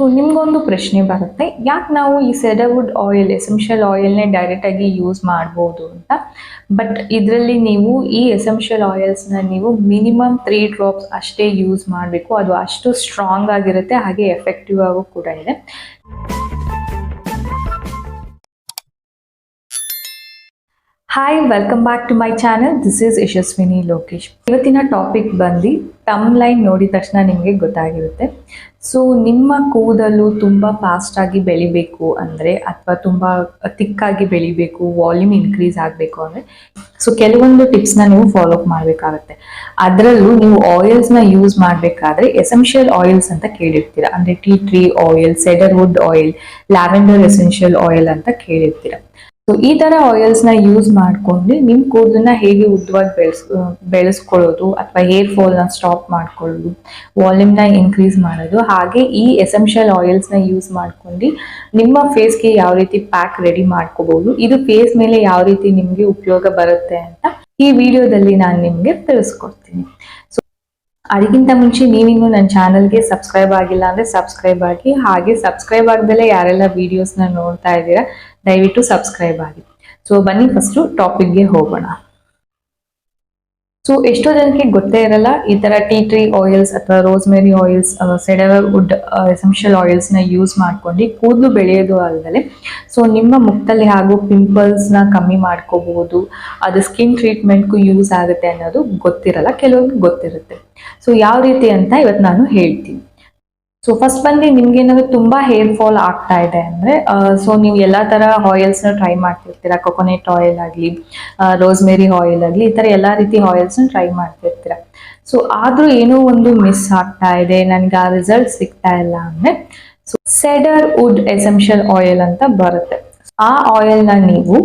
So ನಿಮ್ಗೊಂದು ಪ್ರಶ್ನೆ ಬರುತ್ತೆ, ಯಾಕೆ ನಾವು ಈ ಸೆಡರ್ವುಡ್ ಆಯಿಲ್ ಎಸೆನ್ಷಿಯಲ್ ಆಯಿಲ್ನೇ ಡೈರೆಕ್ಟಾಗಿ ಯೂಸ್ ಮಾಡ್ಬೋದು ಅಂತ. ಬಟ್ ಇದರಲ್ಲಿ ನೀವು ಈ ಎಸೆನ್ಷಿಯಲ್ ಆಯಿಲ್ಸ್ನ ನೀವು ಮಿನಿಮಮ್ 3 ಡ್ರಾಪ್ಸ್ ಅಷ್ಟೇ ಯೂಸ್ ಮಾಡಬೇಕು. ಅದು ಅಷ್ಟು ಸ್ಟ್ರಾಂಗ್ ಆಗಿರುತ್ತೆ, ಹಾಗೆ ಎಫೆಕ್ಟಿವ್ ಆಗು ಕೂಡ ಇದೆ. Hi, welcome back to my channel. This is Yashaswini Lokesh. ಇವತ್ತಿನ ಟಾಪಿಕ್ ಬಂದು ತಮ್ ಲೈನ್ ನೋಡಿದ ತಕ್ಷಣ ನಿಮಗೆ ಗೊತ್ತಾಗಿರುತ್ತೆ. ಸೊ ನಿಮ್ಮ ಕೂದಲು ತುಂಬ ಫಾಸ್ಟಾಗಿ ಬೆಳಿಬೇಕು ಅಂದರೆ, ಅಥವಾ ತುಂಬ ತಿಕ್ಕಾಗಿ ಬೆಳಿಬೇಕು, ವಾಲ್ಯೂಮ್ ಇನ್ಕ್ರೀಸ್ ಆಗಬೇಕು ಅಂದರೆ, ಸೊ ಕೆಲವೊಂದು ಟಿಪ್ಸ್ನ ನೀವು ಫಾಲೋ ಅಪ್ ಮಾಡಬೇಕಾಗುತ್ತೆ. ಅದರಲ್ಲೂ ನೀವು ಆಯಿಲ್ಸ್ನ ಯೂಸ್ ಮಾಡಬೇಕಾದ್ರೆ ಎಸೆನ್ಷಿಯಲ್ ಆಯಿಲ್ಸ್ ಅಂತ ಕೇಳಿರ್ತೀರ. ಅಂದರೆ tea tree oil, cedarwood oil, lavender essential oil ಅಂತ ಕೇಳಿರ್ತೀರ. ಸೊ ಈ ತರ ಆಯಿಲ್ಸ್ ನ ಯೂಸ್ ಮಾಡ್ಕೊಂಡು ನಿಮ್ ಕೂದಲನ್ನ ಹೇಗೆ ಉದ್ದವಾಗಿ ಬೆಳೆಸ್ಕೊಳ್ಳೋದು, ಅಥವಾ ಹೇರ್ ಫಾಲ್ ನ ಸ್ಟಾಪ್ ಮಾಡ್ಕೊಳ್ಳೋದು, ವಾಲ್ಯೂಮ್ ನ ಇನ್ಕ್ರೀಸ್ ಮಾಡೋದು, ಹಾಗೆ ಈ ಎಸೆನ್ಷಿಯಲ್ ಆಯಿಲ್ಸ್ ನ ಯೂಸ್ ಮಾಡ್ಕೊಂಡು ನಿಮ್ಮ ಫೇಸ್ಗೆ ಯಾವ ರೀತಿ ಪ್ಯಾಕ್ ರೆಡಿ ಮಾಡ್ಕೋಬಹುದು, ಇದು ಫೇಸ್ ಮೇಲೆ ಯಾವ ರೀತಿ ನಿಮ್ಗೆ ಉಪಯೋಗ ಬರುತ್ತೆ ಅಂತ ಈ ವಿಡಿಯೋದಲ್ಲಿ ನಾನು ನಿಮ್ಗೆ ತಿಳಿಸ್ಕೊಡ್ತೀನಿ. ಅದಕ್ಕಿಂತ ಮುಂಚೆ ನೀವಿನ್ನು ನನ್ನ ಚಾನಲ್ಗೆ ಸಬ್ಸ್ಕ್ರೈಬ್ ಆಗಿಲ್ಲ ಅಂದರೆ ಸಬ್ಸ್ಕ್ರೈಬ್ ಆಗಿ, ಹಾಗೆ ಸಬ್ಸ್ಕ್ರೈಬ್ ಆಗದಲ್ಲೇ ಯಾರೆಲ್ಲ ವಿಡಿಯೋಸ್ನ ನೋಡ್ತಾ ಇದ್ದೀರಾ ದಯವಿಟ್ಟು ಸಬ್ಸ್ಕ್ರೈಬ್ ಆಗಿ. ಸೊ ಬನ್ನಿ ಫಸ್ಟು ಟಾಪಿಕ್ಗೆ ಹೋಗೋಣ. ಸೊ ಎಷ್ಟೋ ಜನಕ್ಕೆ ಗೊತ್ತೇ ಇರಲ್ಲ, ಈ ತರ ಟೀ ಟ್ರೀ ಆಯಿಲ್ಸ್ ಅಥವಾ ರೋಸ್ಮೆರಿ ಆಯಿಲ್ಸ್, ಸೆಡರ್ವುಡ್ ಎಸೆನ್ಷಿಯಲ್ ಆಯಿಲ್ಸ್ ನ ಯೂಸ್ ಮಾಡ್ಕೊಂಡು ಕೂದಲು ಬೆಳೆಯೋದು ಅಲ್ಲದೆ ಸೊ ನಿಮ್ಮ ಮುಖದಲ್ಲಿ ಹಾಗೂ ಪಿಂಪಲ್ಸ್ ನ ಕಮ್ಮಿ ಮಾಡ್ಕೋಬಹುದು, ಅದು ಸ್ಕಿನ್ ಟ್ರೀಟ್ಮೆಂಟ್ಗೂ ಯೂಸ್ ಆಗುತ್ತೆ ಅನ್ನೋದು ಗೊತ್ತಿರಲ್ಲ, ಕೆಲವ್ರಿಗೆ ಗೊತ್ತಿರುತ್ತೆ. ಸೊ ಯಾವ ರೀತಿ ಅಂತ ಇವತ್ತು ನಾನು ಹೇಳ್ತೀನಿ. ಸೊ ಫಸ್ಟ್ ಬಂದು ನಿಮ್ಗೆ ಏನಾದ್ರು ತುಂಬಾ ಹೇರ್ ಫಾಲ್ ಆಗ್ತಾ ಇದೆ ಅಂದ್ರೆ, ಸೊ ನೀವು ಎಲ್ಲಾ ತರ ಆಯಿಲ್ಸ್ ನ ಟ್ರೈ ಮಾಡ್ತಿರ್ತೀರಾ. ಕೊಕೊನೆಟ್ ಆಯಿಲ್ ಆಗ್ಲಿ, ರೋಸ್ಮೆರಿ ಆಯಿಲ್ ಆಗ್ಲಿ, ಈ ತರ ಎಲ್ಲಾ ರೀತಿ ಆಯಿಲ್ಸ್ ನ ಟ್ರೈ ಮಾಡ್ತಿರ್ತೀರಾ. ಸೊ ಆದ್ರೂ ಏನೋ ಒಂದು ಮಿಸ್ ಆಗ್ತಾ ಇದೆ, ನನ್ಗೆ ಆ ರಿಸಲ್ಟ್ ಸಿಗ್ತಾ ಇಲ್ಲ ಅಂದ್ರೆ ಸೊ ಸೆಡರ್ವುಡ್ ಎಸೆನ್ಷಿಯಲ್ ಆಯಿಲ್ ಅಂತ ಬರುತ್ತೆ. ಆ ಆಯಿಲ್ ನ ನೀವು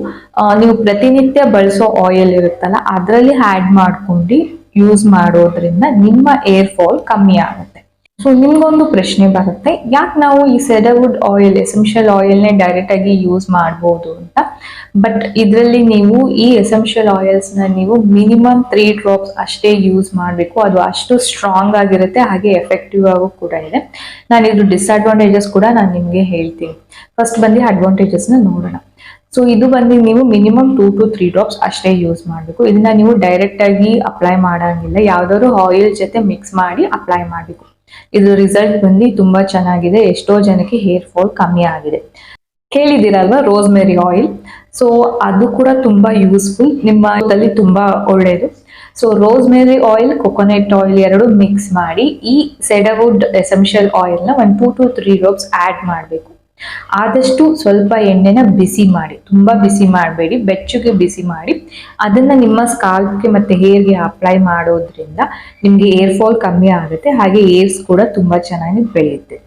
ಪ್ರತಿನಿತ್ಯ ಬಳಸೋ ಆಯಿಲ್ ಇರುತ್ತಲ್ಲ ಅದರಲ್ಲಿ ಆಡ್ ಮಾಡ್ಕೊಂಡು ಯೂಸ್ ಮಾಡೋದ್ರಿಂದ ನಿಮ್ಮ ಏರ್ ಫಾಲ್ ಕಮ್ಮಿ ಆಗುತ್ತೆ. ಸೊ ನಿಮ್ಗೊಂದು ಪ್ರಶ್ನೆ ಬರುತ್ತೆ, ಯಾಕೆ ನಾವು ಈ ಸೆಡರ್ವುಡ್ ಆಯಿಲ್ ಎಸೆನ್ಷಿಯಲ್ ಆಯಿಲ್ನೇ ಡೈರೆಕ್ಟ್ ಆಗಿ ಯೂಸ್ ಮಾಡ್ಬೋದು ಅಂತ. ಬಟ್ ಇದರಲ್ಲಿ ನೀವು ಈ ಎಸೆನ್ಷಿಯಲ್ ಆಯಿಲ್ಸ್ ನ ನೀವು ಮಿನಿಮಮ್ 3 ಡ್ರಾಪ್ಸ್ ಅಷ್ಟೇ ಯೂಸ್ ಮಾಡಬೇಕು. ಅದು ಅಷ್ಟು ಸ್ಟ್ರಾಂಗ್ ಆಗಿರುತ್ತೆ, ಹಾಗೆ ಎಫೆಕ್ಟಿವ್ ಆಗು ಕೂಡ ಇದೆ. ನಾನು ಇದ್ರ ಡಿಸ್ಅಡ್ವಾಂಟೇಜಸ್ ಕೂಡ ನಾನು ನಿಮ್ಗೆ ಹೇಳ್ತೀನಿ. ಫಸ್ಟ್ ಬಂದು ಅಡ್ವಾಂಟೇಜಸ್ ನ ನೋಡೋಣ. ಸೊ ಇದು ಬಂದು ನೀವು ಮಿನಿಮಮ್ 2 to 3 ಡ್ರಾಪ್ಸ್ ಅಷ್ಟೇ ಯೂಸ್ ಮಾಡಬೇಕು. ಇದನ್ನ ನೀವು ಡೈರೆಕ್ಟ್ ಆಗಿ ಅಪ್ಲೈ ಮಾಡಂಗಿಲ್ಲ, ಯಾವ್ದಾದ್ರು ಆಯಿಲ್ ಜೊತೆ ಮಿಕ್ಸ್ ಮಾಡಿ ಅಪ್ಲೈ ಮಾಡಬೇಕು. ಇದು ರಿಸಲ್ಟ್ ಬಂದು ತುಂಬಾ ಚೆನ್ನಾಗಿದೆ, ಎಷ್ಟೋ ಜನಕ್ಕೆ ಹೇರ್ ಫಾಲ್ ಕಮ್ಮಿ ಆಗಿದೆ. ಕೇಳಿದಿರಲ್ವಾ ರೋಸ್ಮೆರಿ ಆಯಿಲ್? ಸೊ ಅದು ಕೂಡ ತುಂಬಾ ಯೂಸ್ಫುಲ್, ನಿಮ್ಮ ಕೂದಲಿಗೆ ತುಂಬಾ ಒಳ್ಳೆಯದು. So rosemary oil, coconut oil ಎರಡು ಮಿಕ್ಸ್ ಮಾಡಿ ಈ ಸೆಡರ್ವುಡ್ ಎಸೆನ್ಷಿಯಲ್ ಆಯಿಲ್ ನ 1 to 3 ಡ್ರಾಪ್ಸ್ ಆಡ್ ಮಾಡಬೇಕು. ಆದಷ್ಟು ಸ್ವಲ್ಪ ಎಣ್ಣೆನ ಬಿಸಿ ಮಾಡಿ, ತುಂಬಾ ಬಿಸಿ ಮಾಡಬೇಡಿ, ಬೆಚ್ಚಗೆ ಬಿಸಿ ಮಾಡಿ ಅದನ್ನ ನಿಮ್ಮ ಸ್ಕಾಲ್ಪ್ಗೆ ಮತ್ತೆ ಹೇರ್ಗೆ ಅಪ್ಲೈ ಮಾಡೋದ್ರಿಂದ ನಿಮ್ಗೆ ಏರ್ ಫಾಲ್ ಕಮ್ಮಿ ಆಗುತ್ತೆ, ಹಾಗೆ ಏರ್ಸ್ ಕೂಡ ತುಂಬಾ ಚೆನ್ನಾಗಿ ಬೆಳೆಯುತ್ತೆ.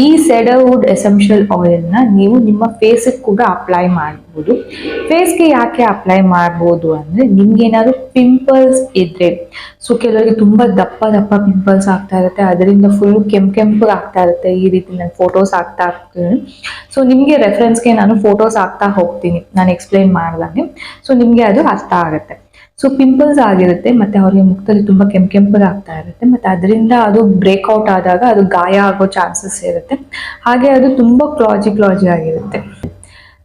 ಈ ಸೆಡರ್ವುಡ್ ಎಸೆನ್ಷಿಯಲ್ ಆಯಿಲ್ ನ ನೀವು ನಿಮ್ಮ ಫೇಸ್ ಕೂಡ ಅಪ್ಲೈ ಮಾಡಬಹುದು. ಫೇಸ್ಗೆ ಯಾಕೆ ಅಪ್ಲೈ ಮಾಡಬಹುದು ಅಂದ್ರೆ, ನಿಮ್ಗೆ ಏನಾದ್ರು ಪಿಂಪಲ್ಸ್ ಇದ್ರೆ, ಸೊ ಕೆಲವರಿಗೆ ತುಂಬಾ ದಪ್ಪ ದಪ್ಪ ಪಿಂಪಲ್ಸ್ ಆಗ್ತಾ ಇರುತ್ತೆ, ಅದರಿಂದ ಫುಲ್ ಕೆಂಪು ಆಗ್ತಾ ಇರುತ್ತೆ. ಈ ರೀತಿ ನಾನು ಫೋಟೋಸ್ ಆಗ್ತಾ ಇರ್ತೀನಿ. ಸೊ ನಿಮ್ಗೆ ರೆಫರೆನ್ಸ್ಗೆ ನಾನು ಫೋಟೋಸ್ ಆಗ್ತಾ ಹೋಗ್ತೀನಿ, ನಾನು ಎಕ್ಸ್ಪ್ಲೈನ್ ಮಾಡ್ದಂಗೆ. ಸೊ ನಿಮ್ಗೆ ಅದು ಅರ್ಥ ಆಗುತ್ತೆ. ಸೊ ಪಿಂಪಲ್ಸ್ ಆಗಿರುತ್ತೆ, ಮತ್ತೆ ಅವ್ರಿಗೆ ಮುಖದಲ್ಲಿ ತುಂಬಾ ಕೆಂಪಗಾಗ್ತಾ ಇರುತ್ತೆ, ಮತ್ತೆ ಅದರಿಂದ ಅದು ಬ್ರೇಕ್ಔಟ್ ಆದಾಗ ಅದು ಗಾಯ ಆಗೋ ಚಾನ್ಸಸ್ ಇರುತ್ತೆ, ಹಾಗೆ ಅದು ತುಂಬಾ ಕ್ಲಾಜಿ ಆಗಿರುತ್ತೆ.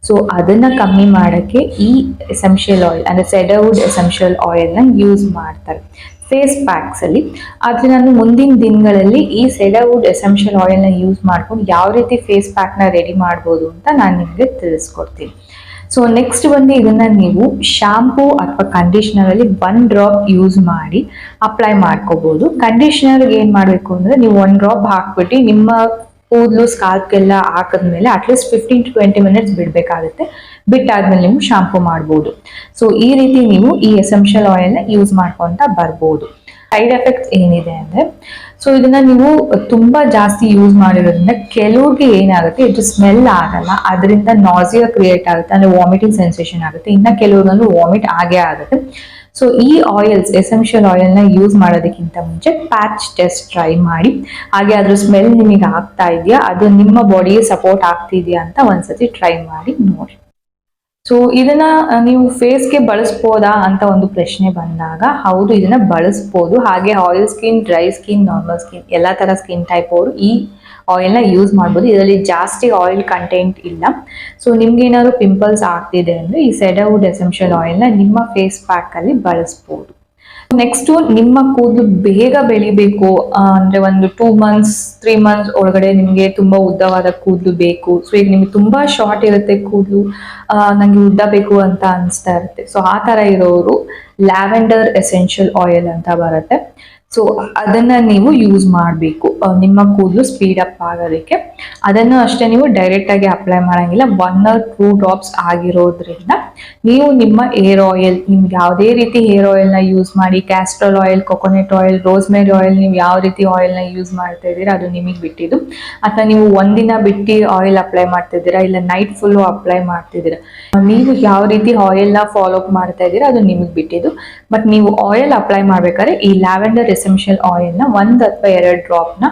ಸೊ ಅದನ್ನ ಕಮ್ಮಿ ಮಾಡಕ್ಕೆ ಈ ಎಸೆನ್ಷಿಯಲ್ ಆಯಿಲ್ ಅಂದ್ರೆ ಸೆಡರ್ವುಡ್ ಎಸೆನ್ಷಿಯಲ್ ಆಯಿಲ್ ನ ಯೂಸ್ ಮಾಡ್ತಾರೆ ಫೇಸ್ ಪ್ಯಾಕ್ಸ್ ಅಲ್ಲಿ. ಆದ್ರೆ ನಾನು ಮುಂದಿನ ದಿನಗಳಲ್ಲಿ ಈ ಸೆಡರ್ವುಡ್ ಎಸೆನ್ಷಿಯಲ್ ಆಯಿಲ್ ನ ಯೂಸ್ ಮಾಡ್ಕೊಂಡು ಯಾವ ರೀತಿ ಫೇಸ್ ಪ್ಯಾಕ್ ನ ರೆಡಿ ಮಾಡ್ಬೋದು ಅಂತ ನಾನು ನಿಮ್ಗೆ ತಿಳಿಸ್ಕೊಡ್ತೀನಿ. ಸೊ ನೆಕ್ಸ್ಟ್ ಬಂದು ಇದನ್ನ ನೀವು ಶಾಂಪೂ ಅಥವಾ ಕಂಡೀಷನರ್ ಅಲ್ಲಿ 1 ಡ್ರಾಪ್ ಯೂಸ್ ಮಾಡಿ ಅಪ್ಲೈ ಮಾಡ್ಕೋಬಹುದು. ಕಂಡೀಷನರ್ಗೆ ಏನ್ ಮಾಡ್ಬೇಕು ಅಂದ್ರೆ, ನೀವು 1 ಡ್ರಾಪ್ ಹಾಕ್ಬಿಟ್ಟು ನಿಮ್ಮ ಕೂದಲು ಸ್ಕಾಲ್ಪ್ಗೆಲ್ಲ ಹಾಕಿದ್ಮೇಲೆ ಅಟ್ಲೀಸ್ಟ್ 15 to 20 ಮಿನಿಟ್ಸ್ ಬಿಡ್ಬೇಕಾಗುತ್ತೆ. ಬಿಟ್ಟಾದ್ಮೇಲೆ ನೀವು ಶಾಂಪೂ ಮಾಡ್ಬೋದು. ಸೊ ಈ ರೀತಿ ನೀವು ಈ ಎಸೆನ್ಷಿಯಲ್ ಆಯಿಲ್ ನ ಯೂಸ್ ಮಾಡ್ಕೊಂತ ಬರ್ಬೋದು. ಸೈಡ್ ಎಫೆಕ್ಟ್ಸ್ ಏನಿದೆ ಅಂದ್ರೆ, ಸೊ ಇದನ್ನ ನೀವು ತುಂಬಾ ಜಾಸ್ತಿ ಯೂಸ್ ಮಾಡಿರೋದ್ರಿಂದ ಕೆಲವ್ರಿಗೆ ಏನಾಗುತ್ತೆ, ಇದು ಸ್ಮೆಲ್ ಆಗಲ್ಲ, ಅದರಿಂದ ನಾಸಿಯಾ ಕ್ರಿಯೇಟ್ ಆಗುತ್ತೆ, ಅಂದ್ರೆ ವಾಮಿಟಿಂಗ್ ಸೆನ್ಸೇಷನ್ ಆಗುತ್ತೆ. ಇನ್ನ ಕೆಲವ್ರಿಗಂತೂ ವಾಮಿಟ್ ಆಗೇ ಆಗುತ್ತೆ. ಸೊ ಈ ಆಯಿಲ್ಸ್ ಎಸೆನ್ಷಿಯಲ್ ಆಯಿಲ್ ನ ಯೂಸ್ ಮಾಡೋದಕ್ಕಿಂತ ಮುಂಚೆ ಪ್ಯಾಚ್ ಟೆಸ್ಟ್ ಟ್ರೈ ಮಾಡಿ, ಹಾಗೆ ಅದ್ರ ಸ್ಮೆಲ್ ನಿಮಗೆ ಆಗ್ತಾ ಇದೆಯಾ, ಅದು ನಿಮ್ಮ ಬಾಡಿಗೆ ಸಪೋರ್ಟ್ ಆಗ್ತಿದ್ಯಾ ಅಂತ ಒಂದ್ಸತಿ ಟ್ರೈ ಮಾಡಿ ನೋಡಿ. ಸೊ ಇದನ್ನ ನೀವು ಫೇಸ್ಗೆ ಬಳಸ್ಬೋದಾ ಅಂತ ಒಂದು ಪ್ರಶ್ನೆ ಬಂದಾಗ, ಹೌದು ಇದನ್ನ ಬಳಸ್ಬೋದು. ಹಾಗೆ oil skin, dry skin, normal skin ಎಲ್ಲಾ ತರ ಸ್ಕಿನ್ ಟೈಪ್ ಅವರು ಈ ಆಯಿಲ್ನ ಯೂಸ್ ಮಾಡ್ಬೋದು. ಇದರಲ್ಲಿ ಜಾಸ್ತಿ ಆಯಿಲ್ ಕಂಟೆಂಟ್ ಇಲ್ಲ. ಸೊ ನಿಮ್ಗೆ ಏನಾದ್ರು ಪಿಂಪಲ್ಸ್ ಆಗ್ತಿದೆ ಅಂದ್ರೆ ಈ ಸೆಡರ್ವುಡ್ ಎಸೆನ್ಷಿಯಲ್ ಆಯಿಲ್ನ ನಿಮ್ಮ ಫೇಸ್ ಪ್ಯಾಕ್ ಅಲ್ಲಿ ಬಳಸ್ಬೋದು. ನೆಕ್ಸ್ಟ್ ನಿಮ್ಮ ಕೂದಲು ಬೇಗ ಬೆಳಿಬೇಕು ಅಂದ್ರೆ ಒಂದು 2 months 3 months ಒಳಗಡೆ ನಿಮ್ಗೆ ತುಂಬಾ ಉದ್ದವಾದ ಕೂದಲು ಬೇಕು. ಸೊ ಈಗ ನಿಮ್ಗೆ ತುಂಬಾ ಶಾರ್ಟ್ ಇರುತ್ತೆ ಕೂದಲು, ನಂಗೆ ಉದ್ದ ಬೇಕು ಅಂತ ಅನಿಸ್ತಾ ಇರುತ್ತೆ. ಸೊ ಆ ತರ ಇರೋರು ಲ್ಯಾವೆಂಡರ್ ಎಸೆನ್ಷಿಯಲ್ ಆಯಿಲ್ ಅಂತ ಬರುತ್ತೆ. ಸೊ ಅದನ್ನ ನೀವು ಯೂಸ್ ಮಾಡಬೇಕು ನಿಮ್ಮ ಕೂದಲು ಸ್ಪೀಡ್ ಅಪ್ ಆಗೋದಕ್ಕೆ. ಅದನ್ನು ಅಷ್ಟೇ ನೀವು ಡೈರೆಕ್ಟ್ ಆಗಿ ಅಪ್ಲೈ ಮಾಡಂಗಿಲ್ಲ. 1 or 2 drops ಆಗಿರೋದ್ರಿಂದ ನೀವು ನಿಮ್ಮ ಹೇರ್ ಆಯಿಲ್, ನಿಮ್ಗೆ ಯಾವುದೇ ರೀತಿ ಹೇರ್ ಆಯಿಲ್ನ ಯೂಸ್ ಮಾಡಿ, Castrol oil, coconut oil, rosemary oil, ನೀವು ಯಾವ ರೀತಿ ಆಯಿಲ್ನ ಯೂಸ್ ಮಾಡ್ತಾ ಇದ್ದೀರಾ ಅದು ನಿಮಗೆ ಬಿಟ್ಟಿದ್ದು. ಅಥವಾ ನೀವು ಒಂದಿನ ಬಿಟ್ಟು ಆಯಿಲ್ ಅಪ್ಲೈ ಮಾಡ್ತಿದ್ದೀರಾ, ಇಲ್ಲ ನೈಟ್ ಫುಲ್ಲು ಅಪ್ಲೈ ಮಾಡ್ತಿದ್ದೀರಾ, ನೀವು ಯಾವ ರೀತಿ ಆಯಿಲ್ನ ಫಾಲೋ ಅಪ್ ಮಾಡ್ತಾ ಇದ್ದೀರಾ ಅದು ನಿಮಗೆ ಬಿಟ್ಟಿದ್ದು. ಬಟ್ ನೀವು ಆಯಿಲ್ ಅಪ್ಲೈ ಮಾಡ್ಬೇಕಾದ್ರೆ ಈ ಲ್ಯಾವೆಂಡರ್ ಎಸೆನ್ಷಿಯಲ್ ಆಯಿಲ್ನ 1 ಅಥವಾ 2 ಡ್ರಾಪ್ನ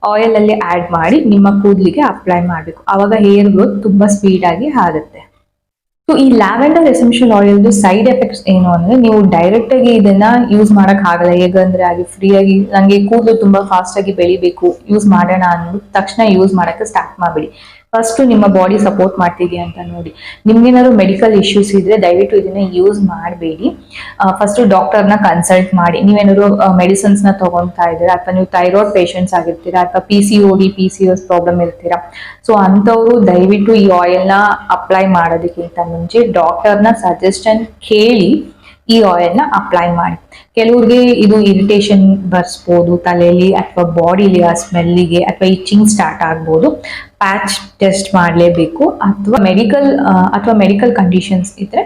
ಆಯಿಲ್ ಅಲ್ಲಿ ಆಡ್ ಮಾಡಿ ನಿಮ್ಮ ಕೂದಲಿಗೆ ಅಪ್ಲೈ ಮಾಡಬೇಕು. ಆವಾಗ ಹೇರ್ ಗ್ರೋತ್ ತುಂಬಾ ಸ್ಪೀಡ್ ಆಗಿ ಆಗುತ್ತೆ. ಸೊ ಈ ಲ್ಯಾವೆಂಡರ್ ಎಸೆನ್ಷಿಯಲ್ ಆಯಿಲ್ದು ಸೈಡ್ ಎಫೆಕ್ಟ್ಸ್ ಏನು ಅಂದ್ರೆ, ನೀವು ಡೈರೆಕ್ಟ್ ಆಗಿ ಇದನ್ನ ಯೂಸ್ ಮಾಡಕ್ ಆಗಲ್ಲ. ಹೇಗಂದ್ರೆ ಆಗಿ ಫ್ರೀ ಆಗಿ ನಂಗೆ ಕೂದಲು ತುಂಬಾ ಫಾಸ್ಟ್ ಆಗಿ ಬೆಳಿಬೇಕು, ಯೂಸ್ ಮಾಡೋಣ ಅನ್ನೋ ತಕ್ಷಣ ಯೂಸ್ ಮಾಡಕ್ಕೆ ಸ್ಟಾರ್ಟ್ ಮಾಡ್ಬಿಡಿ. ಫಸ್ಟ್ ನಿಮ್ಮ ಬಾಡಿ ಸಪೋರ್ಟ್ ಮಾಡ್ತಿದೆಯಾ ಅಂತ ನೋಡಿ. ನಿಮ್ಗೇನಾದ್ರು ಮೆಡಿಕಲ್ ಇಶ್ಯೂಸ್ ಇದ್ರೆ ದಯವಿಟ್ಟು ಇದನ್ನ ಯೂಸ್ ಮಾಡಬೇಡಿ. ಫಸ್ಟ್ ಡಾಕ್ಟರ್ನ ಕನ್ಸಲ್ಟ್ ಮಾಡಿ. ನೀವೇನಾದ್ರು ಮೆಡಿಸಿನ್ಸ್ ನ ತಗೊಳ್ತಾ ಇದ್ದೀರಾ, ಅಥವಾ ನೀವು ಥೈರಾಯ್ಡ್ ಪೇಷಂಟ್ಸ್ ಆಗಿರ್ತೀರಾ, ಅಥವಾ PCOD PCOS ಪ್ರಾಬ್ಲಮ್ ಇರ್ತೀರಾ, ಸೊ ಅಂಥವ್ರು ದಯವಿಟ್ಟು ಈ ಆಯಿಲ್ನ ಅಪ್ಲೈ ಮಾಡೋದಕ್ಕಿಂತ ಮುಂಚೆ ಡಾಕ್ಟರ್ನ ಸಜೆಷನ್ ಕೇಳಿ ಈ ಆಯಿಲ್ನ ಅಪ್ಲೈ ಮಾಡಿ. ಕೆಲವ್ರಿಗೆ ಇದು ಇರಿಟೇಷನ್ ಬರ್ಸ್ಬೋದು ತಲೆಯಲ್ಲಿ, ಅಥವಾ ಬಾಡಿಲಿ ಆ ಸ್ಮೆಲ್ಲಿಗೆ, ಅಥವಾ ಇಚಿಂಗ್ ಸ್ಟಾರ್ಟ್ ಆಗ್ಬೋದು. ಪ್ಯಾಚ್ ಟೆಸ್ಟ್ ಮಾಡಲೇಬೇಕು. ಅಥವಾ ಮೆಡಿಕಲ್ ಕಂಡೀಷನ್ಸ್ ಇದ್ರೆ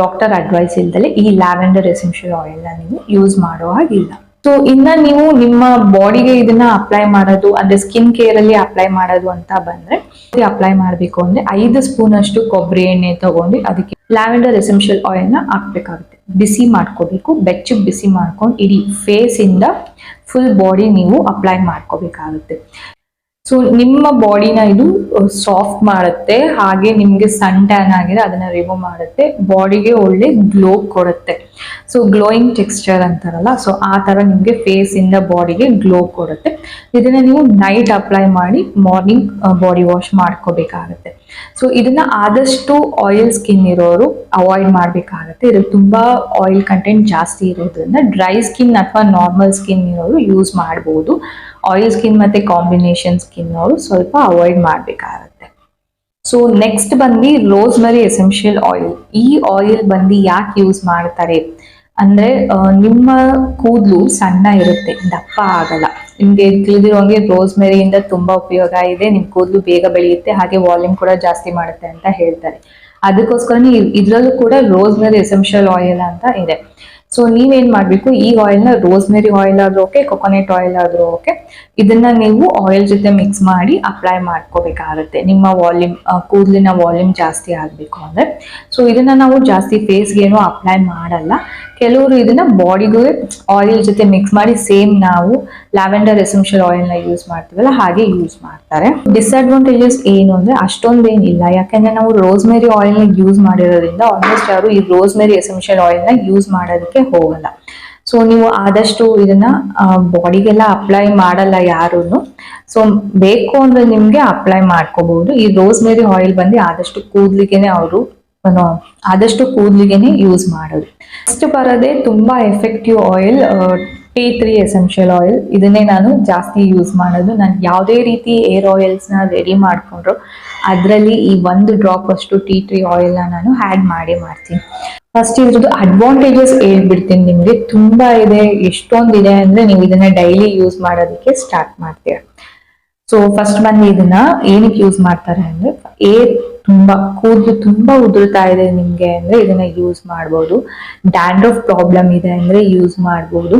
ಡಾಕ್ಟರ್ ಅಡ್ವೈಸ್ ಇಲ್ದಲೆ ಈ ಲ್ಯಾವೆಂಡರ್ ಎಸೆನ್ಷಿಯಲ್ ಆಯಿಲ್ನ ನೀವು ಯೂಸ್ ಮಾಡೋ ಹಾಗಿಲ್ಲ. ಸೊ ಇನ್ನ ನೀವು ನಿಮ್ಮ ಬಾಡಿಗೆ ಇದನ್ನ ಅಪ್ಲೈ ಮಾಡೋದು ಅಂದ್ರೆ ಸ್ಕಿನ್ ಕೇರ್ ಅಲ್ಲಿ ಅಪ್ಲೈ ಮಾಡೋದು ಅಂತ ಬಂದ್ರೆ, ಅಪ್ಲೈ ಮಾಡಬೇಕು ಅಂದ್ರೆ 5 ಸ್ಪೂನ್ ಅಷ್ಟು ಕೊಬ್ಬರಿ ಎಣ್ಣೆ ತಗೊಂಡು ಅದಕ್ಕೆ ಲ್ಯಾವೆಂಡರ್ ಎಸೆನ್ಷಿಯಲ್ ಆಯಿಲ್ನ ಹಾಕ್ಬೇಕಾಗುತ್ತೆ. ಬಿಸಿ ಮಾಡ್ಕೋಬೇಕು, ಬೆಚ್ಚಗೆ ಬಿಸಿ ಮಾಡ್ಕೊಂಡು ಇಡೀ ಫೇಸ್ ಇಂದ ಫುಲ್ ಬಾಡಿ ನೀವು ಅಪ್ಲೈ ಮಾಡ್ಕೋಬೇಕಾಗುತ್ತೆ. ಸೊ ನಿಮ್ಮ ಬಾಡಿನ ಇದು ಸಾಫ್ಟ್ ಮಾಡುತ್ತೆ, ಹಾಗೆ ನಿಮ್ಗೆ ಸನ್ ಟ್ಯಾನ್ ಆಗಿದೆ ಅದನ್ನ ರಿಮೂವ್ ಮಾಡುತ್ತೆ, ಬಾಡಿಗೆ ಒಳ್ಳೆ ಗ್ಲೋ ಕೊಡುತ್ತೆ. ಸೊ ಗ್ಲೋಯಿಂಗ್ ಟೆಕ್ಸ್ಚರ್ ಅಂತಾರಲ್ಲ, ಸೊ ಆ ತರ ನಿಮ್ಗೆ ಫೇಸ್ ಇಂದ ಬಾಡಿಗೆ ಗ್ಲೋ ಕೊಡುತ್ತೆ. ಇದನ್ನ ನೀವು ನೈಟ್ ಅಪ್ಲೈ ಮಾಡಿ ಮಾರ್ನಿಂಗ್ ಬಾಡಿ ವಾಶ್ ಮಾಡ್ಕೋಬೇಕಾಗುತ್ತೆ. ಸೊ ಇದನ್ನ ಆದಷ್ಟು ಆಯಿಲ್ ಸ್ಕಿನ್ ಇರೋರು ಅವಾಯ್ಡ್ ಮಾಡ್ಬೇಕಾಗತ್ತೆ. ಇದ್ರಲ್ಲಿ ತುಂಬಾ ಆಯಿಲ್ ಕಂಟೆಂಟ್ ಜಾಸ್ತಿ ಇರೋದ್ರಿಂದ ಡ್ರೈ ಸ್ಕಿನ್ ಅಥವಾ ನಾರ್ಮಲ್ ಸ್ಕಿನ್ ಇರೋರು ಯೂಸ್ ಮಾಡಬಹುದು. ಆಯಿಲ್ ಸ್ಕಿನ್ ಮತ್ತೆ ಕಾಂಬಿನೇಷನ್ ಸ್ಕಿನ್ ಅವರು ಸ್ವಲ್ಪ ಅವಾಯ್ಡ್ ಮಾಡಬೇಕಾಗತ್ತೆ. ಸೊ ನೆಕ್ಸ್ಟ್ ಬಂದು ರೋಸ್ಮೆರಿ ಎಸೆನ್ಷಿಯಲ್ ಆಯಿಲ್. ಈ ಆಯಿಲ್ ಬಂದು ಯಾಕೆ ಯೂಸ್ ಮಾಡ್ತಾರೆ ಅಂದ್ರೆ, ನಿಮ್ಮ ಕೂದಲು ಸಣ್ಣ ಇರುತ್ತೆ, ದಪ್ಪ ಆಗಲ್ಲ. ನಿಮ್ಗೆ ತಿಳಿದಿರೋಂಗೆ ರೋಸ್ಮೆರಿಯಿಂದ ತುಂಬಾ ಉಪಯೋಗ ಇದೆ. ನಿಮ್ ಕೂದಲು ಬೇಗ ಬೆಳೆಯುತ್ತೆ, ಹಾಗೆ ವಾಲ್ಯೂಮ್ ಕೂಡ ಜಾಸ್ತಿ ಮಾಡುತ್ತೆ ಅಂತ ಹೇಳ್ತಾರೆ. ಅದಕ್ಕೋಸ್ಕರನೇ ಇದ್ರಲ್ಲೂ ಕೂಡ ರೋಸ್ಮೆರಿ ಎಸೆನ್ಷಿಯಲ್ ಆಯಿಲ್ ಅಂತ ಇದೆ. ಸೊ ನೀವೇನ್ ಮಾಡ್ಬೇಕು, ಈ ಆಯಿಲ್ನ ರೋಸ್ಮೆರಿ ಆಯಿಲ್ ಆದ್ರೂ ಓಕೆ, ಕೊಕೊನೆಟ್ ಆಯಿಲ್ ಆದ್ರೂ ಓಕೆ, ಇದನ್ನ ನೀವು ಆಯಿಲ್ ಜೊತೆ ಮಿಕ್ಸ್ ಮಾಡಿ ಅಪ್ಲೈ ಮಾಡ್ಕೋಬೇಕಾಗುತ್ತೆ ನಿಮ್ಮ ವಾಲ್ಯೂಮ್, ಕೂದಲಿನ ವಾಲ್ಯೂಮ್ ಜಾಸ್ತಿ ಆಗ್ಬೇಕು ಅಂದ್ರೆ. ಸೊ ಇದನ್ನ ನಾವು ಜಾಸ್ತಿ ಫೇಸ್ಗೆ ಏನು ಅಪ್ಲೈ ಮಾಡಲ್ಲ. ಕೆಲವರು ಇದನ್ನ ಬಾಡಿಗೂ ಆಯಿಲ್ ಜೊತೆ ಮಿಕ್ಸ್ ಮಾಡಿ ಸೇಮ್ ನಾವು ಲ್ಯಾವೆಂಡರ್ ಎಸೆನ್ಷಿಯಲ್ ಆಯಿಲ್ನ ಯೂಸ್ ಮಾಡ್ತೀವಲ್ಲ ಹಾಗೆ ಯೂಸ್ ಮಾಡ್ತಾರೆ. ಡಿಸ್ಅಡ್ವಾಂಟೇಜಸ್ ಏನು ಅಂದ್ರೆ ಅಷ್ಟೊಂದೇನಿಲ್ಲ, ಯಾಕಂದ್ರೆ ನಾವು ರೋಸ್ಮೆರಿ ಆಯಿಲ್ನ ಯೂಸ್ ಮಾಡಿರೋದ್ರಿಂದ ಆಲ್ಮೋಸ್ಟ್ ಯಾರು ಈ ರೋಸ್ಮೆರಿ ಎಸೆನ್ಷಿಯಲ್ ಆಯಿಲ್ನ ಯೂಸ್ ಮಾಡೋದಕ್ಕೆ ಹೋಗಲ್ಲ. ಸೊ ನೀವು ಆದಷ್ಟು ಇದನ್ನ ಬಾಡಿಗೆಲ್ಲ ಅಪ್ಲೈ ಮಾಡಲ್ಲ ಯಾರೂನು. ಸೊ ಬೇಕು ಅಂದ್ರೆ ನಿಮ್ಗೆ ಅಪ್ಲೈ ಮಾಡ್ಕೋಬಹುದು. ಈ ರೋಸ್ಮೆರಿ ಆಯಿಲ್ ಬಂದು ಆದಷ್ಟು ಕೂದಲಿಗೆನೆ ಯೂಸ್ ಮಾಡೋದು. ನೆಕ್ಸ್ಟ್ ಬರೋದೇ ತುಂಬಾ effective oil, T3 essential oil. ಇದನ್ನೇ ನಾನು ಜಾಸ್ತಿ ಯೂಸ್ ಮಾಡೋದು. ನಾನು ಯಾವುದೇ ರೀತಿ ಏರ್ ಆಯಿಲ್ಸ್ನ ರೆಡಿ ಮಾಡ್ಕೊಂಡ್ರು ಅದರಲ್ಲಿ ಈ 1 ಡ್ರಾಪ್ ಅಷ್ಟು T3 ಆಯಿಲ್ನ ನಾನು ಆ್ಯಡ್ ಮಾಡ್ತೀನಿ. ಫಸ್ಟ್ ಇದ್ರದ್ದು ಅಡ್ವಾಂಟೇಜಸ್ ಹೇಳ್ಬಿಡ್ತೀನಿ ನಿಮ್ಗೆ. ತುಂಬಾ ಇದೆ, ಎಷ್ಟೊಂದಿದೆ ಅಂದ್ರೆ ನೀವು ಇದನ್ನ ಡೈಲಿ ಯೂಸ್ ಮಾಡೋದಕ್ಕೆ ಸ್ಟಾರ್ಟ್ ಮಾಡ್ತೀರ. ಸೊ ಫಸ್ಟ್ ಬಂದು ಇದನ್ನ ಏನಕ್ಕೆ ಯೂಸ್ ಮಾಡ್ತಾರೆ ಅಂದ್ರೆ, ಕೂದಲು ತುಂಬಾ ಉದುರ್ತಾ ಇದೆ ನಿಮ್ಗೆ ಅಂದ್ರೆ ಇದನ್ನ ಯೂಸ್ ಮಾಡ್ಬೋದು. ಡ್ಯಾಂಡ್ರಫ್ ಪ್ರಾಬ್ಲಮ್ ಇದೆ ಅಂದ್ರೆ ಯೂಸ್ ಮಾಡ್ಬೋದು.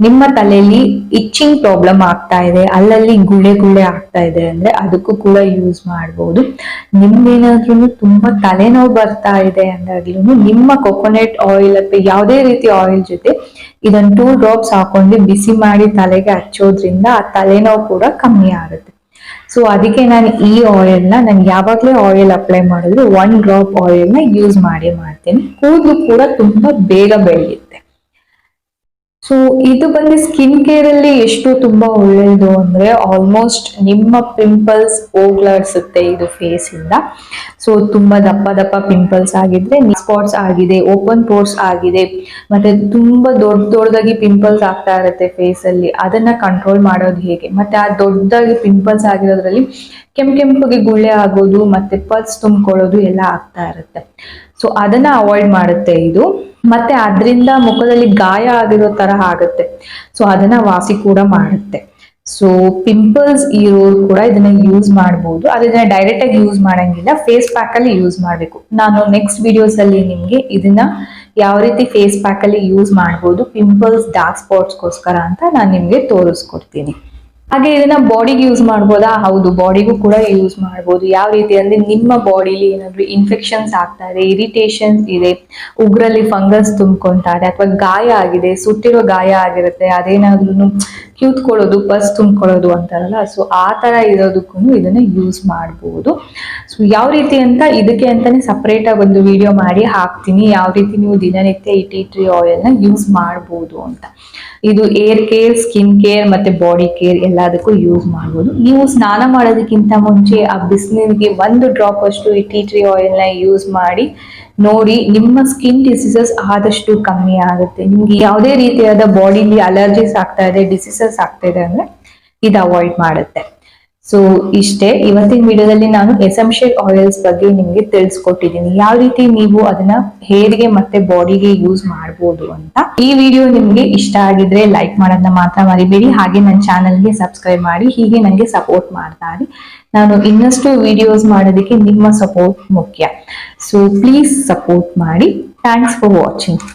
ನಿಮ್ಮ ತಲೆಯಲ್ಲಿ ಇಚ್ಚಿಂಗ್ ಪ್ರಾಬ್ಲಮ್ ಆಗ್ತಾ ಇದೆ, ಅಲ್ಲಲ್ಲಿ ಗುಳ್ಳೆ ಆಗ್ತಾ ಇದೆ ಅಂದ್ರೆ ಅದಕ್ಕೂ ಕೂಡ ಯೂಸ್ ಮಾಡ್ಬೋದು. ನಿಮ್ಗೇನಾದ್ರೂ ತುಂಬಾ ತಲೆನೋವು ಬರ್ತಾ ಇದೆ ಅಂದಾಗ್ಲೂ ನಿಮ್ಮ ಕೊಕೊನೆಟ್ ಆಯಿಲ್ ಅಥವಾ ಯಾವುದೇ ರೀತಿ ಆಯಿಲ್ ಜೊತೆ ಇದನ್ನ 2 ಡ್ರಾಪ್ಸ್ ಹಾಕೊಂಡು ಬಿಸಿ ಮಾಡಿ ತಲೆಗೆ ಹಚ್ಚೋದ್ರಿಂದ ಆ ತಲೆನೋವು ಕೂಡ ಕಮ್ಮಿ ಆಗುತ್ತೆ. ಸೊ ಅದಕ್ಕೆ ನಾನು ಈ ಆಯಿಲ್ನ, ನಾನು ಯಾವಾಗಲೇ ಆಯಿಲ್ ಅಪ್ಲೈ ಮಾಡಿದ್ರು 1 ಡ್ರಾಪ್ ಆಯಿಲ್ನ ಯೂಸ್ ಮಾಡ್ತೀನಿ. ಕೂದಲು ಕೂಡ ತುಂಬಾ ಬೇಗ ಬೆಳೆಯುತ್ತೆ. ಸೊ ಇದು ಬಂದು ಸ್ಕಿನ್ ಕೇರ್ ಅಲ್ಲಿ ಎಷ್ಟು ತುಂಬಾ ಒಳ್ಳೆಯದು ಅಂದ್ರೆ ಆಲ್ಮೋಸ್ಟ್ ನಿಮ್ಮ ಪಿಂಪಲ್ಸ್ ಹೋಗ್ಲಾಡ್ಸುತ್ತೆ ಇದು ಫೇಸ್ ಇಂದ. ಸೊ ತುಂಬಾ ದಪ್ಪ ದಪ್ಪ ಪಿಂಪಲ್ಸ್ ಆಗಿದ್ರೆ, ಸ್ಪಾಟ್ಸ್ ಆಗಿದೆ, ಓಪನ್ ಪೋರ್ಸ್ ಆಗಿದೆ, ಮತ್ತೆ ತುಂಬಾ ದೊಡ್ಡದಾಗಿ ಪಿಂಪಲ್ಸ್ ಆಗ್ತಾ ಇರುತ್ತೆ ಫೇಸ್ ಅಲ್ಲಿ, ಅದನ್ನ ಕಂಟ್ರೋಲ್ ಮಾಡೋದು ಹೇಗೆ, ಮತ್ತೆ ಆ ದೊಡ್ಡದಾಗಿ ಪಿಂಪಲ್ಸ್ ಆಗಿರೋದ್ರಲ್ಲಿ ಕೆಂಪಗೆ ಗುಳ್ಳೆ ಆಗೋದು ಮತ್ತೆ ಪಲ್ಸ್ ತುಂಬಿಕೊಳ್ಳೋದು ಎಲ್ಲ ಆಗ್ತಾ ಇರುತ್ತೆ. ಸೊ ಅದನ್ನ ಅವಾಯ್ಡ್ ಮಾಡುತ್ತೆ ಇದು. ಮತ್ತೆ ಅದರಿಂದ ಮುಖದಲ್ಲಿ ಗಾಯ ಆಗಿರೋ ತರ ಆಗುತ್ತೆ. ಸೊ ಅದನ್ನ ವಾಸಿ ಕೂಡ ಮಾಡುತ್ತೆ. ಸೊ ಪಿಂಪಲ್ಸ್ ಇರೋರು ಕೂಡ ಇದನ್ನ ಯೂಸ್ ಮಾಡಬಹುದು. ಅದನ್ನ ಡೈರೆಕ್ಟ್ ಆಗಿ ಯೂಸ್ ಮಾಡಂಗಿಲ್ಲ, ಫೇಸ್ ಪ್ಯಾಕ್ ಅಲ್ಲಿ ಯೂಸ್ ಮಾಡಬೇಕು. ನಾನು ನೆಕ್ಸ್ಟ್ ವಿಡಿಯೋಸ್ ಅಲ್ಲಿ ನಿಮ್ಗೆ ಇದನ್ನ ಯಾವ ರೀತಿ ಫೇಸ್ ಪ್ಯಾಕ್ ಅಲ್ಲಿ ಯೂಸ್ ಮಾಡಬಹುದು ಪಿಂಪಲ್ಸ್ ಡಾರ್ಕ್ ಸ್ಪಾಟ್ಸ್ಗೋಸ್ಕರ ಅಂತ ನಾನು ನಿಮ್ಗೆ ತೋರಿಸ್ಕೊಡ್ತೀನಿ. ಹಾಗೆ ಇದನ್ನ ಬಾಡಿಗೆ ಯೂಸ್ ಮಾಡ್ಬೋದಾ? ಹೌದು, ಬಾಡಿಗೂ ಕೂಡ ಯೂಸ್ ಮಾಡ್ಬೋದು. ಯಾವ ರೀತಿ ಅಂದ್ರೆ ನಿಮ್ಮ ಬಾಡಿಲಿ ಏನಾದ್ರು ಇನ್ಫೆಕ್ಷನ್ಸ್ ಆಗ್ತಾ ಇದೆ, ಇರಿಟೇಷನ್ಸ್ ಇದೆ, ಉಗ್ರಲ್ಲಿ ಫಂಗಸ್ ತುಂಬ್ಕೊಂತಾ ಇದೆ, ಅಥವಾ ಗಾಯ ಆಗಿದೆ, ಸುಟ್ಟಿರೋ ಗಾಯ ಆಗಿರುತ್ತೆ, ಅದೇನಾದ್ರೂ ಕ್ಯೂತ್ಕೊಳ್ಳೋದು, ಪಸ್ ತುಂಬ್ಕೊಳ್ಳೋದು ಅಂತಾರಲ್ಲ, ಸೊ ಆ ತರ ಇರೋದಕ್ಕೂ ಇದನ್ನ ಯೂಸ್ ಮಾಡಬಹುದು. ಸೊ ಯಾವ ರೀತಿ ಅಂತ ಇದಕ್ಕೆ ಅಂತಾನೆ ಸಪರೇಟ್ ಆಗಿ ಒಂದು ವಿಡಿಯೋ ಮಾಡಿ ಹಾಕ್ತೀನಿ, ಯಾವ ರೀತಿ ನೀವು ದಿನನಿತ್ಯ ಈ ಟೀ ಟ್ರೀ ಆಯಿಲ್ ನ ಯೂಸ್ ಮಾಡಬಹುದು ಅಂತ. ಇದು ಏರ್ ಕೇರ್, ಸ್ಕಿನ್ ಕೇರ್ ಮತ್ತೆ ಬಾಡಿ ಕೇರ್ ಎಲ್ಲದಕ್ಕೂ ಯೂಸ್ ಮಾಡಬಹುದು. ನೀವು ಸ್ನಾನ ಮಾಡೋದಕ್ಕಿಂತ ಮುಂಚೆ ಆ ಬಿಸಿನೀರಿಗೆ 1 ಡ್ರಾಪ್ ಅಷ್ಟು ಈ ಟೀ ಟ್ರೀ ಆಯಿಲ್ ನ ಯೂಸ್ ಮಾಡಿ ನೋಡಿ, ನಿಮ್ಮ ಸ್ಕಿನ್ ಡಿಸೀಸಸ್ ಆದಷ್ಟು ಕಮ್ಮಿ ಆಗುತ್ತೆ. ನಿಮ್ಗೆ ಯಾವುದೇ ರೀತಿಯಾದ ಬಾಡಿಲಿ ಅಲರ್ಜೀಸ್ ಆಗ್ತಾ ಇದೆ, ಡಿಸೀಸಸ್ ಆಗ್ತಾ ಇದೆ ಅಂದ್ರೆ ಇದು ಅವಾಯ್ಡ್ ಮಾಡುತ್ತೆ. ಸೊ ಇಷ್ಟೇ ಇವತ್ತಿನ ವಿಡಿಯೋದಲ್ಲಿ ನಾನು ಎಸೆನ್ಷಿಯಲ್ ಆಯಿಲ್ಸ್ ಬಗ್ಗೆ ನಿಮ್ಗೆ ತಿಳಿಸ್ಕೊಟ್ಟಿದ್ದೀನಿ, ಯಾವ ರೀತಿ ನೀವು ಅದನ್ನ ಹೇರ್ಗೆ ಮತ್ತೆ ಬಾಡಿಗೆ ಯೂಸ್ ಮಾಡಬಹುದು ಅಂತ. ಈ ವಿಡಿಯೋ ನಿಮ್ಗೆ ಇಷ್ಟ ಆಗಿದ್ರೆ ಲೈಕ್ ಮಾಡೋದನ್ನ ಮಾತ್ರ ಮರಿಬೇಡಿ. ಹಾಗೆ ನನ್ನ ಚಾನಲ್ಗೆ ಸಬ್ಸ್ಕ್ರೈಬ್ ಮಾಡಿ, ಹೀಗೆ ನನಗೆ ಸಪೋರ್ಟ್ ಮಾಡ್ತಾ ಇರಿ. ನಾನು ಇನ್ನಷ್ಟು ವಿಡಿಯೋಸ್ ಮಾಡೋದಕ್ಕೆ ನಿಮ್ಮ ಸಪೋರ್ಟ್ ಮುಖ್ಯ. ಸೊ ಪ್ಲೀಸ್ ಸಪೋರ್ಟ್ ಮಾಡಿ. Thanks for watching.